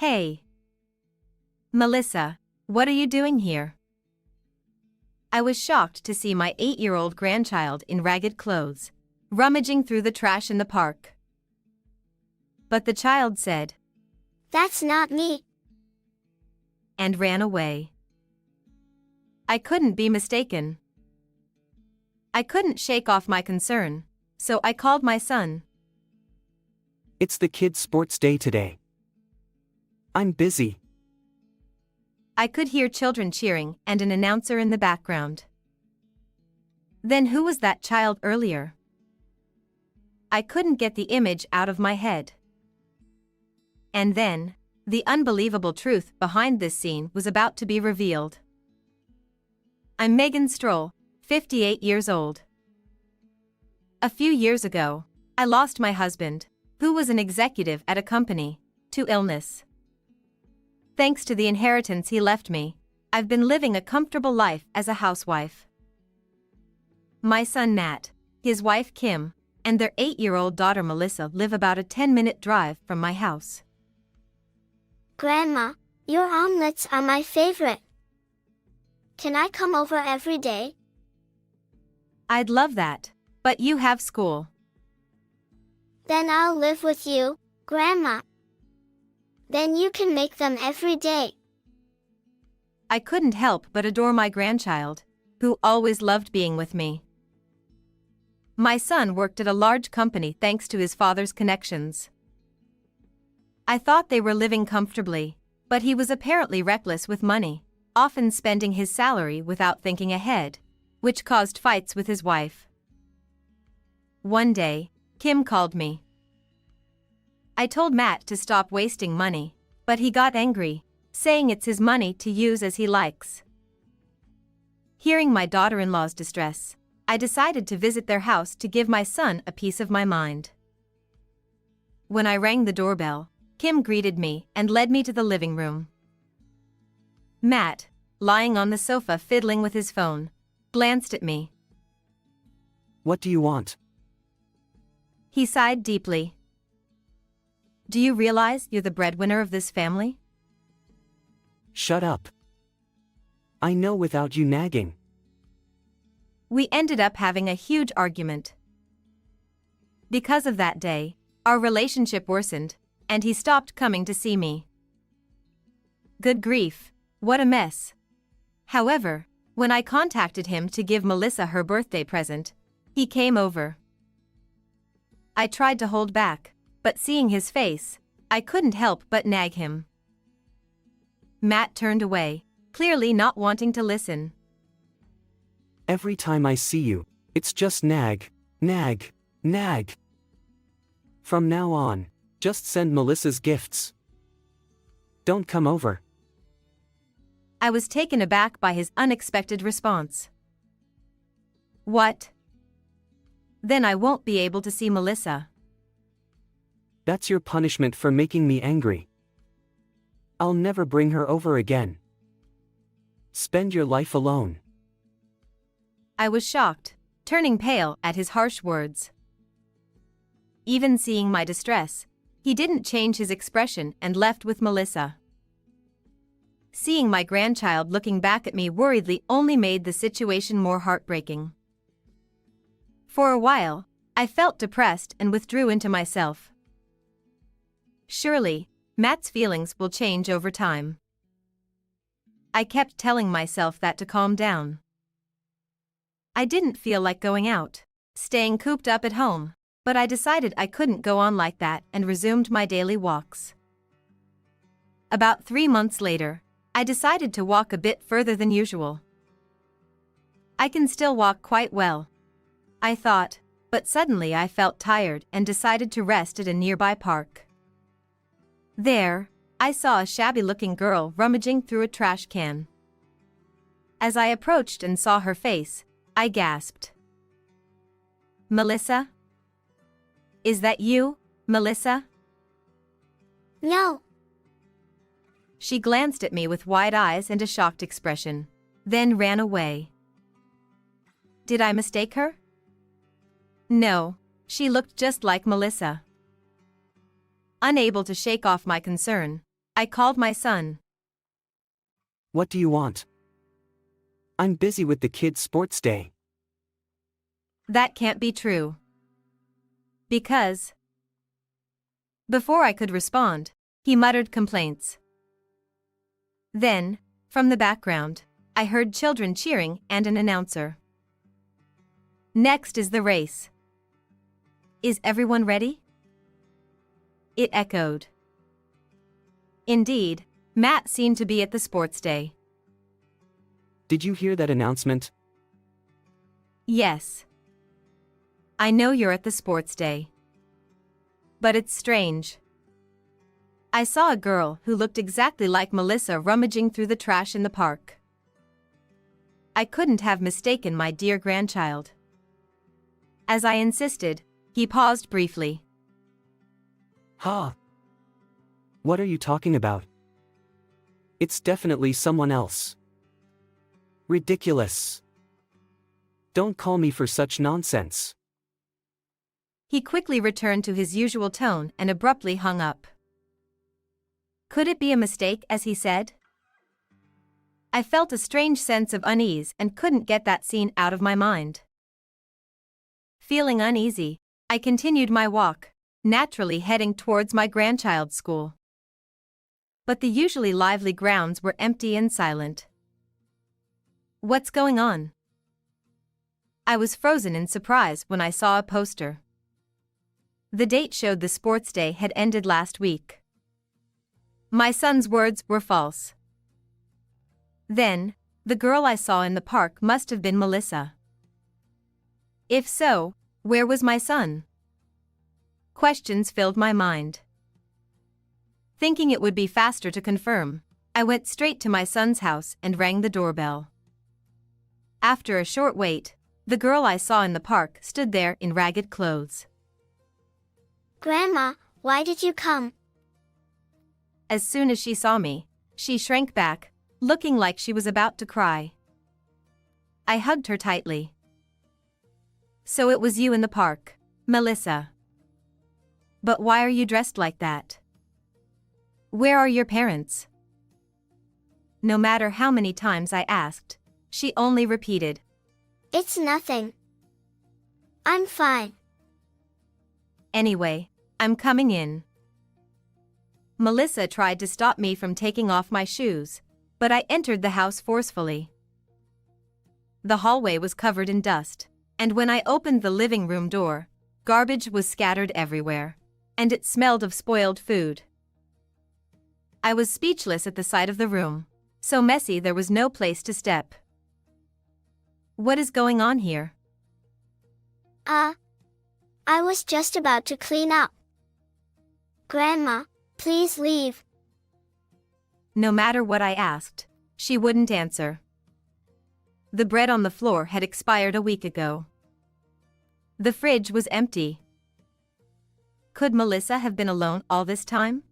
Hey. Melissa, what are you doing here? I was shocked to see my 8-year-old grandchild in ragged clothes, rummaging through the trash in the park. But the child said, "That's not me," and ran away. I couldn't be mistaken. I couldn't shake off my concern, so I called my son. It's the kids' sports day today. I'm busy. I could hear children cheering and an announcer in the background. Then who was that child earlier? I couldn't get the image out of my head. And then, the unbelievable truth behind this scene was about to be revealed. I'm Megan Stroll, 58 years old. A few years ago, I lost my husband, who was an executive at a company, to illness. Thanks to the inheritance he left me, I've been living a comfortable life as a housewife. My son Matt, his wife Kim, and their 8-year-old daughter Melissa live about a 10-minute drive from my house. "Grandma, your omelets are my favorite. Can I come over every day?" I'd love that, but you have school. "Then I'll live with you, Grandma. Then you can make them every day." I couldn't help but adore my grandchild, who always loved being with me. My son worked at a large company thanks to his father's connections. I thought they were living comfortably, but he was apparently reckless with money, often spending his salary without thinking ahead, which caused fights with his wife. One day, Kim called me. I told Matt to stop wasting money, but he got angry, saying it's his money to use as he likes. Hearing my daughter-in-law's distress, I decided to visit their house to give my son a piece of my mind. When I rang the doorbell, Kim greeted me and led me to the living room. Matt, lying on the sofa fiddling with his phone, glanced at me. What do you want? He sighed deeply. Do you realize you're the breadwinner of this family? Shut up. I know without you nagging. We ended up having a huge argument. Because of that day, our relationship worsened, and he stopped coming to see me. Good grief, what a mess. However, when I contacted him to give Melissa her birthday present, he came over. I tried to hold back, but seeing his face, I couldn't help but nag him. Matt turned away, clearly not wanting to listen. Every time I see you, it's just nag, nag, nag. From now on, just send Melissa's gifts. Don't come over. I was taken aback by his unexpected response. What? Then I won't be able to see Melissa. That's your punishment for making me angry. I'll never bring her over again. Spend your life alone. I was shocked, turning pale at his harsh words. Even seeing my distress, he didn't change his expression and left with Melissa. Seeing my grandchild looking back at me worriedly only made the situation more heartbreaking. For a while, I felt depressed and withdrew into myself. Surely, Matt's feelings will change over time. I kept telling myself that to calm down. I didn't feel like going out, staying cooped up at home, but I decided I couldn't go on like that and resumed my daily walks. About 3 months later, I decided to walk a bit further than usual. I can still walk quite well, I thought, but suddenly I felt tired and decided to rest at a nearby park. There, I saw a shabby-looking girl rummaging through a trash can. As I approached and saw her face, I gasped. Melissa? Is that you, Melissa? "No." She glanced at me with wide eyes and a shocked expression, then ran away. Did I mistake her? No, she looked just like Melissa. Unable to shake off my concern, I called my son. What do you want? I'm busy with the kids' sports day. That can't be true. Because. Before I could respond, he muttered complaints. Then, from the background, I heard children cheering and an announcer. Next is the race. Is everyone ready? It echoed. Indeed, Matt seemed to be at the sports day. Did you hear that announcement? Yes. I know you're at the sports day. But it's strange. I saw a girl who looked exactly like Melissa rummaging through the trash in the park. I couldn't have mistaken my dear grandchild. As I insisted, he paused briefly. Ha! What are you talking about? It's definitely someone else. Ridiculous. Don't call me for such nonsense. He quickly returned to his usual tone and abruptly hung up. Could it be a mistake, as he said? I felt a strange sense of unease and couldn't get that scene out of my mind. Feeling uneasy, I continued my walk, naturally heading towards my grandchild's school. But the usually lively grounds were empty and silent. What's going on? I was frozen in surprise when I saw a poster. The date showed the sports day had ended last week. My son's words were false. Then, the girl I saw in the park must have been Melissa. If so, where was my son? Questions filled my mind. Thinking it would be faster to confirm, I went straight to my son's house and rang the doorbell. After a short wait, the girl I saw in the park stood there in ragged clothes. Grandma, why did you come? As soon as she saw me, she shrank back, looking like she was about to cry. I hugged her tightly. So it was you in the park, Melissa. But why are you dressed like that? Where are your parents? No matter how many times I asked, she only repeated, It's nothing. I'm fine. Anyway, I'm coming in. Melissa tried to stop me from taking off my shoes, but I entered the house forcefully. The hallway was covered in dust, and when I opened the living room door, garbage was scattered everywhere, and it smelled of spoiled food. I was speechless at the sight of the room, so messy there was no place to step. What is going on here? I was just about to clean up. Grandma, please leave. No matter what I asked, she wouldn't answer. The bread on the floor had expired a week ago. The fridge was empty. Could Melissa have been alone all this time?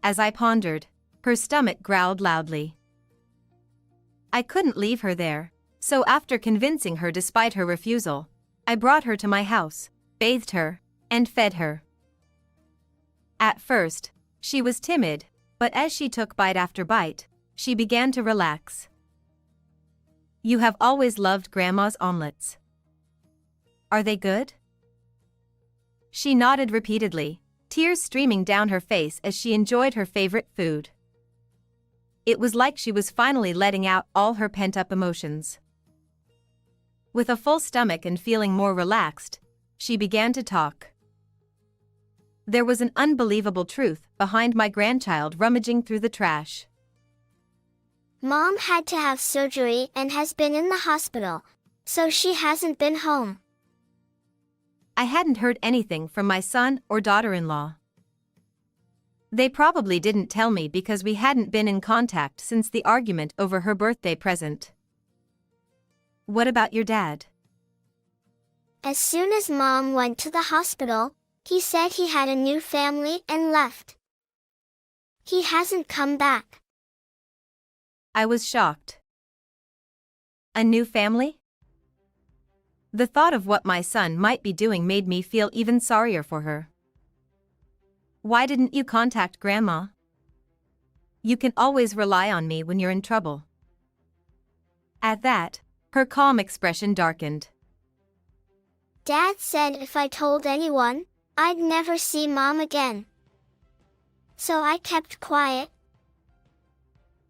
As I pondered, her stomach growled loudly. I couldn't leave her there, so after convincing her despite her refusal, I brought her to my house, bathed her, and fed her. At first, she was timid, but as she took bite after bite, she began to relax. You have always loved Grandma's omelets. Are they good? She nodded repeatedly, tears streaming down her face as she enjoyed her favorite food. It was like she was finally letting out all her pent-up emotions. With a full stomach and feeling more relaxed, she began to talk. There was an unbelievable truth behind my grandchild rummaging through the trash. Mom had to have surgery and has been in the hospital, so she hasn't been home. I hadn't heard anything from my son or daughter-in-law. They probably didn't tell me because we hadn't been in contact since the argument over her birthday present. What about your dad? As soon as Mom went to the hospital, he said he had a new family and left. He hasn't come back. I was shocked. A new family? The thought of what my son might be doing made me feel even sorrier for her. Why didn't you contact Grandma? You can always rely on me when you're in trouble." At that, her calm expression darkened. Dad said if I told anyone, I'd never see Mom again. So I kept quiet.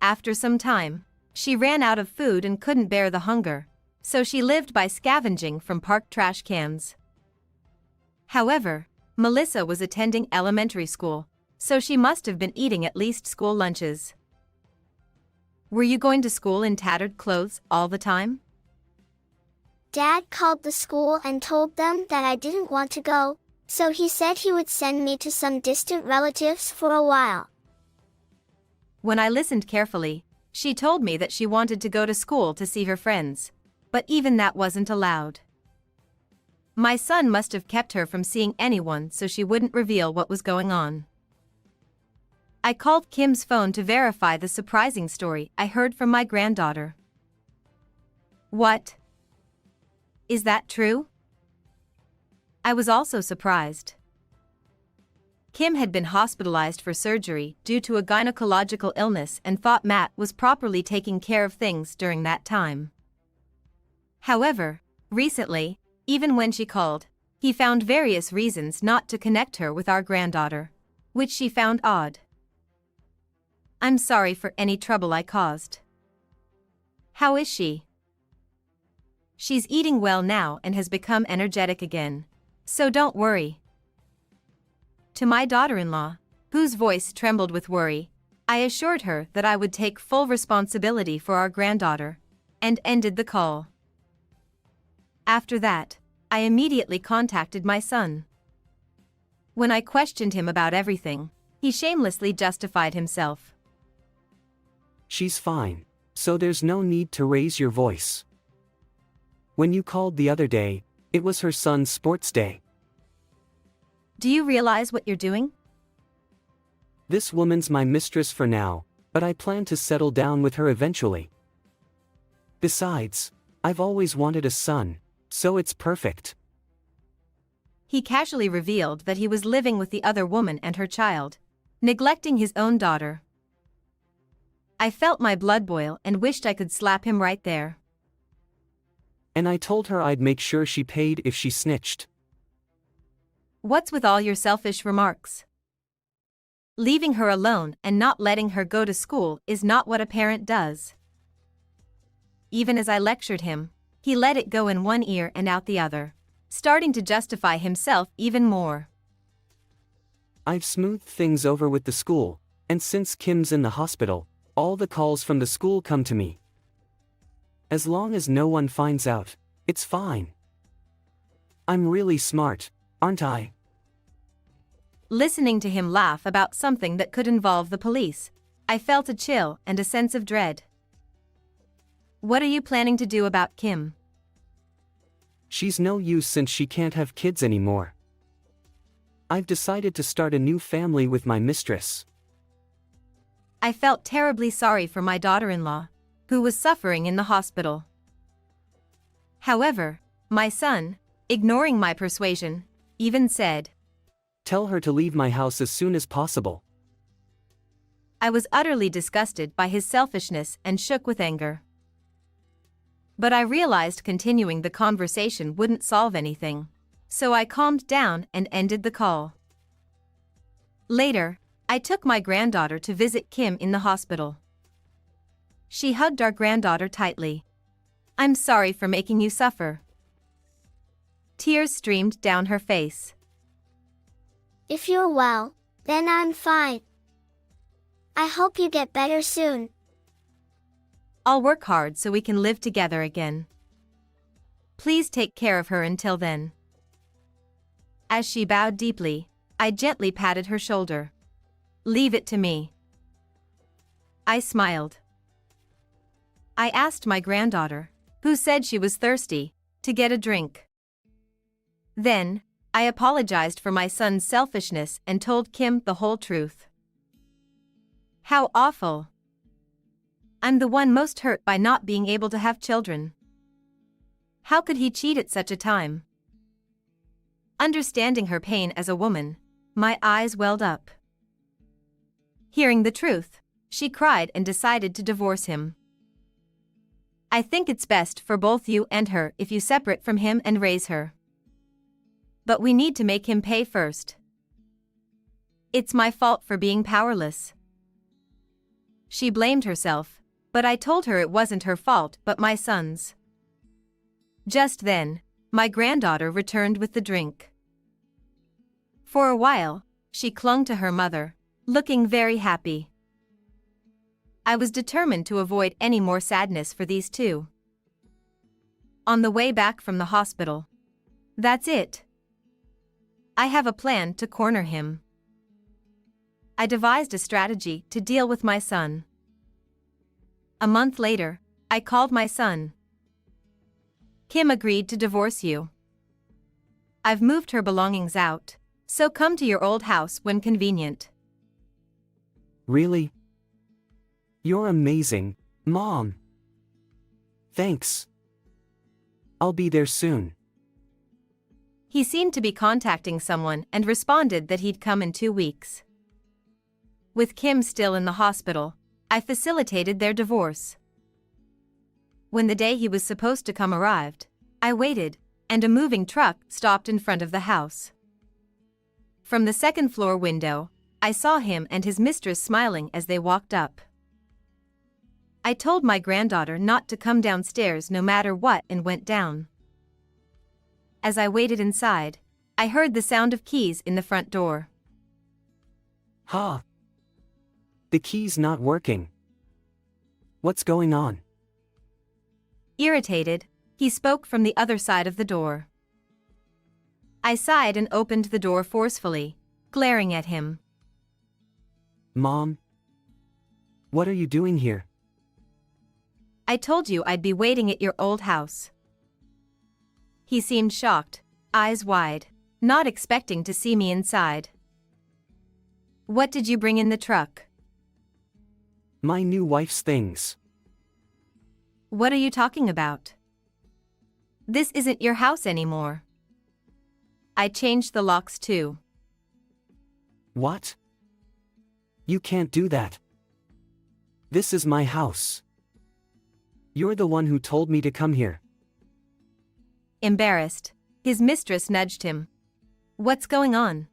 After some time, she ran out of food and couldn't bear the hunger, so she lived by scavenging from parked trash cans. However, Melissa was attending elementary school, so she must have been eating at least school lunches. "Were you going to school in tattered clothes all the time?" Dad called the school and told them that I didn't want to go, so he said he would send me to some distant relatives for a while. When I listened carefully, she told me that she wanted to go to school to see her friends, but even that wasn't allowed. My son must have kept her from seeing anyone so she wouldn't reveal what was going on. I called Kim's phone to verify the surprising story I heard from my granddaughter. "What? Is that true?" I was also surprised. Kim had been hospitalized for surgery due to a gynecological illness and thought Matt was properly taking care of things during that time. However, recently, even when she called, he found various reasons not to connect her with our granddaughter, which she found odd. "I'm sorry for any trouble I caused." "How is she?" "She's eating well now and has become energetic again, so don't worry." To my daughter-in-law, whose voice trembled with worry, I assured her that I would take full responsibility for our granddaughter, and ended the call. After that, I immediately contacted my son. When I questioned him about everything, he shamelessly justified himself. She's fine, so there's no need to raise your voice. When you called the other day, it was her son's sports day. Do you realize what you're doing? This woman's my mistress for now, but I plan to settle down with her eventually. Besides, I've always wanted a son, so it's perfect. He casually revealed that he was living with the other woman and her child, neglecting his own daughter. I felt my blood boil and wished I could slap him right there. And I told her I'd make sure she paid if she snitched. What's with all your selfish remarks? Leaving her alone and not letting her go to school is not what a parent does. Even as I lectured him, he let it go in one ear and out the other, starting to justify himself even more. I've smoothed things over with the school, and since Kim's in the hospital, all the calls from the school come to me. As long as no one finds out, it's fine. I'm really smart, aren't I? Listening to him laugh about something that could involve the police, I felt a chill and a sense of dread. What are you planning to do about Kim? She's no use since she can't have kids anymore. I've decided to start a new family with my mistress. I felt terribly sorry for my daughter-in-law, who was suffering in the hospital. However, my son, ignoring my persuasion, even said, "Tell her to leave my house as soon as possible." I was utterly disgusted by his selfishness and shook with anger. But I realized continuing the conversation wouldn't solve anything, so I calmed down and ended the call. Later, I took my granddaughter to visit Kim in the hospital. She hugged our granddaughter tightly. "I'm sorry for making you suffer." Tears streamed down her face. If you're well, then I'm fine. I hope you get better soon. I'll work hard so we can live together again. Please take care of her until then. As she bowed deeply, I gently patted her shoulder. "Leave it to me." I smiled. I asked my granddaughter, who said she was thirsty, to get a drink. Then, I apologized for my son's selfishness and told Kim the whole truth. How awful. I'm the one most hurt by not being able to have children. How could he cheat at such a time? Understanding her pain as a woman, my eyes welled up. Hearing the truth, she cried and decided to divorce him. I think it's best for both you and her if you separate from him and raise her. But we need to make him pay first. It's my fault for being powerless. She blamed herself, but I told her it wasn't her fault but my son's. Just then, my granddaughter returned with the drink. For a while, she clung to her mother, looking very happy. I was determined to avoid any more sadness for these two. On the way back from the hospital. That's it. I have a plan to corner him. I devised a strategy to deal with my son. A month later, I called my son. Kim agreed to divorce you. I've moved her belongings out, so come to your old house when convenient. Really? You're amazing, Mom. Thanks. I'll be there soon. He seemed to be contacting someone and responded that he'd come in 2 weeks. With Kim still in the hospital, I facilitated their divorce. When the day he was supposed to come arrived, I waited, and a moving truck stopped in front of the house. From the second-floor window, I saw him and his mistress smiling as they walked up. I told my granddaughter not to come downstairs no matter what and went down. As I waited inside, I heard the sound of keys in the front door. Ha! The key's not working. What's going on? Irritated, he spoke from the other side of the door. I sighed and opened the door forcefully, glaring at him. Mom? What are you doing here? I told you I'd be waiting at your old house. He seemed shocked, eyes wide, not expecting to see me inside. What did you bring in the truck? My new wife's things. What are you talking about? This isn't your house anymore. I changed the locks too. What? You can't do that. This is my house. You're the one who told me to come here. Embarrassed, his mistress nudged him. What's going on?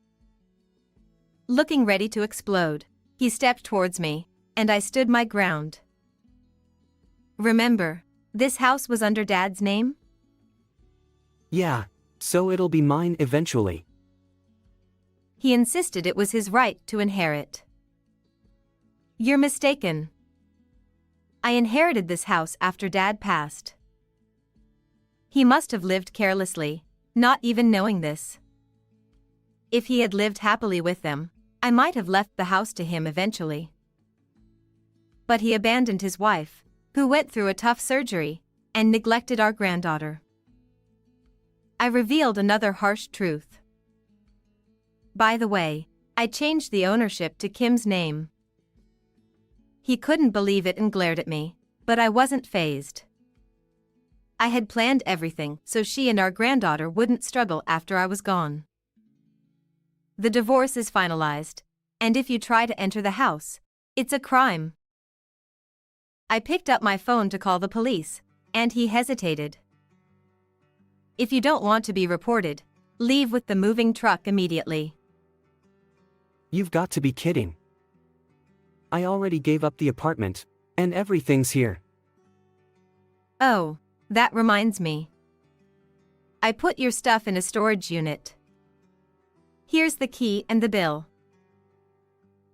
Looking ready to explode, he stepped towards me, and I stood my ground. Remember, this house was under Dad's name? Yeah, so it'll be mine eventually. He insisted it was his right to inherit. You're mistaken. I inherited this house after Dad passed. He must have lived carelessly, not even knowing this. If he had lived happily with them, I might have left the house to him eventually. But he abandoned his wife, who went through a tough surgery, and neglected our granddaughter. I revealed another harsh truth. By the way, I changed the ownership to Kim's name. He couldn't believe it and glared at me, but I wasn't fazed. I had planned everything so she and our granddaughter wouldn't struggle after I was gone. The divorce is finalized, and if you try to enter the house, it's a crime. I picked up my phone to call the police, and he hesitated. If you don't want to be reported, leave with the moving truck immediately. You've got to be kidding. I already gave up the apartment, and everything's here. Oh, that reminds me. I put your stuff in a storage unit. Here's the key and the bill.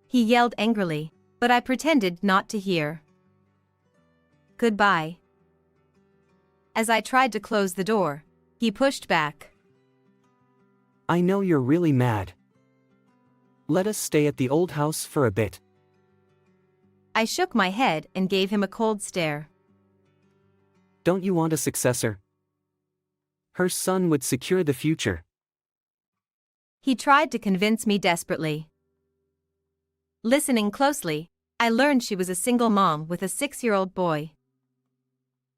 He yelled angrily, but I pretended not to hear. Goodbye. As I tried to close the door, he pushed back. I know you're really mad. Let us stay at the old house for a bit. I shook my head and gave him a cold stare. Don't you want a successor? Her son would secure the future. He tried to convince me desperately. Listening closely, I learned she was a single mom with a 6-year-old boy.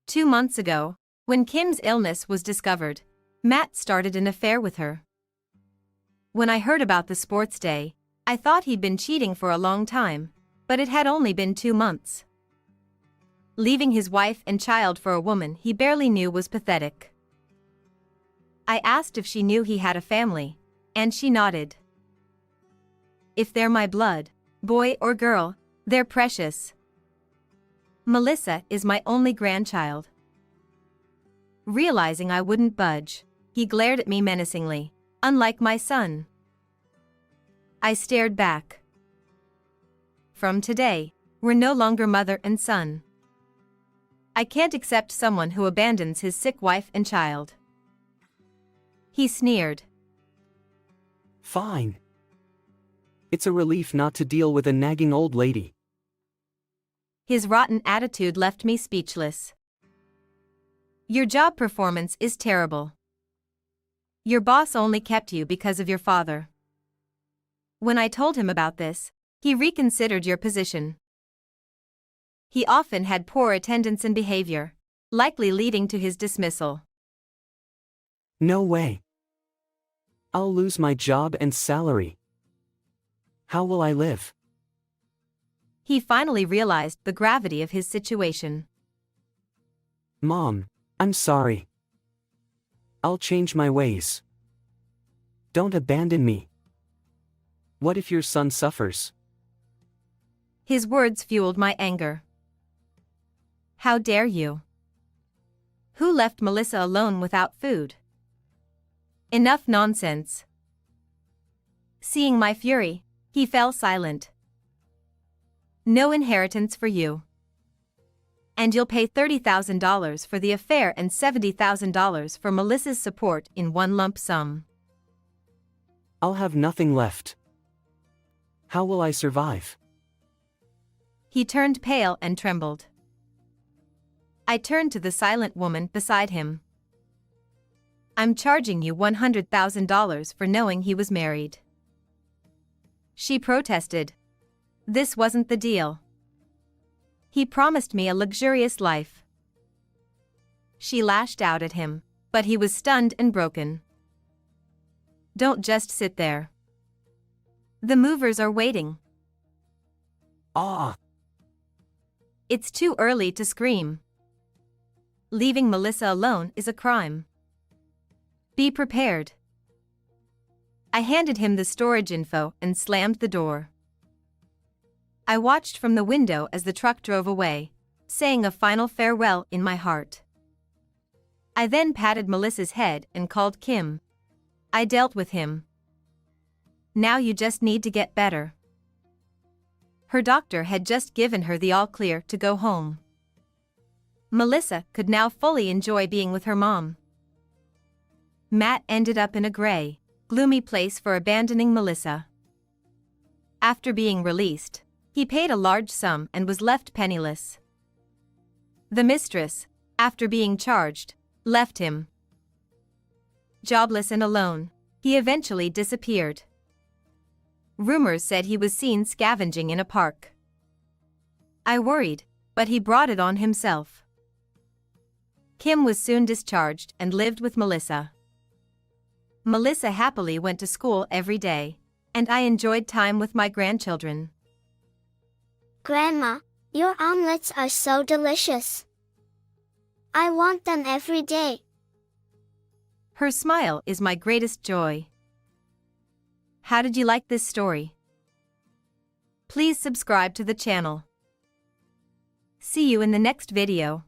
2 months ago, when Kim's illness was discovered, Matt started an affair with her. When I heard about the sports day, I thought he'd been cheating for a long time, But it had only been 2 months. Leaving his wife and child for a woman he barely knew was pathetic. I asked if she knew he had a family, and she nodded. If they're my blood, boy or girl, they're precious. Melissa is my only grandchild. Realizing I wouldn't budge, he glared at me menacingly, unlike my son. I stared back. From today, we're no longer mother and son. I can't accept someone who abandons his sick wife and child. He sneered. Fine. It's a relief not to deal with a nagging old lady. His rotten attitude left me speechless. Your job performance is terrible. Your boss only kept you because of your father. When I told him about this, he reconsidered your position. He often had poor attendance and behavior, likely leading to his dismissal. No way. I'll lose my job and salary. How will I live? He finally realized the gravity of his situation. Mom, I'm sorry. I'll change my ways. Don't abandon me. What if your son suffers? His words fueled my anger. How dare you? Who left Melissa alone without food? Enough nonsense. Seeing my fury, he fell silent. No inheritance for you. And you'll pay $30,000 for the affair and $70,000 for Melissa's support in one lump sum. I'll have nothing left. How will I survive? He turned pale and trembled. I turned to the silent woman beside him. I'm charging you $100,000 for knowing he was married. She protested. This wasn't the deal. He promised me a luxurious life. She lashed out at him, but he was stunned and broken. Don't just sit there. The movers are waiting. Ah! It's too early to scream. Leaving Melissa alone is a crime. Be prepared. I handed him the storage info and slammed the door. I watched from the window as the truck drove away, saying a final farewell in my heart. I then patted Melissa's head and called Kim. I dealt with him. Now you just need to get better. Her doctor had just given her the all clear to go home. Melissa could now fully enjoy being with her mom. Matt ended up in a gray, gloomy place for abandoning Melissa. After being released, he paid a large sum and was left penniless. The mistress, after being charged, left him. Jobless and alone, he eventually disappeared. Rumors said he was seen scavenging in a park. I worried, but he brought it on himself. Kim was soon discharged and lived with Melissa. Melissa happily went to school every day, and I enjoyed time with my grandchildren. Grandma, your omelets are so delicious. I want them every day. Her smile is my greatest joy. How did you like this story? Please subscribe to the channel. See you in the next video.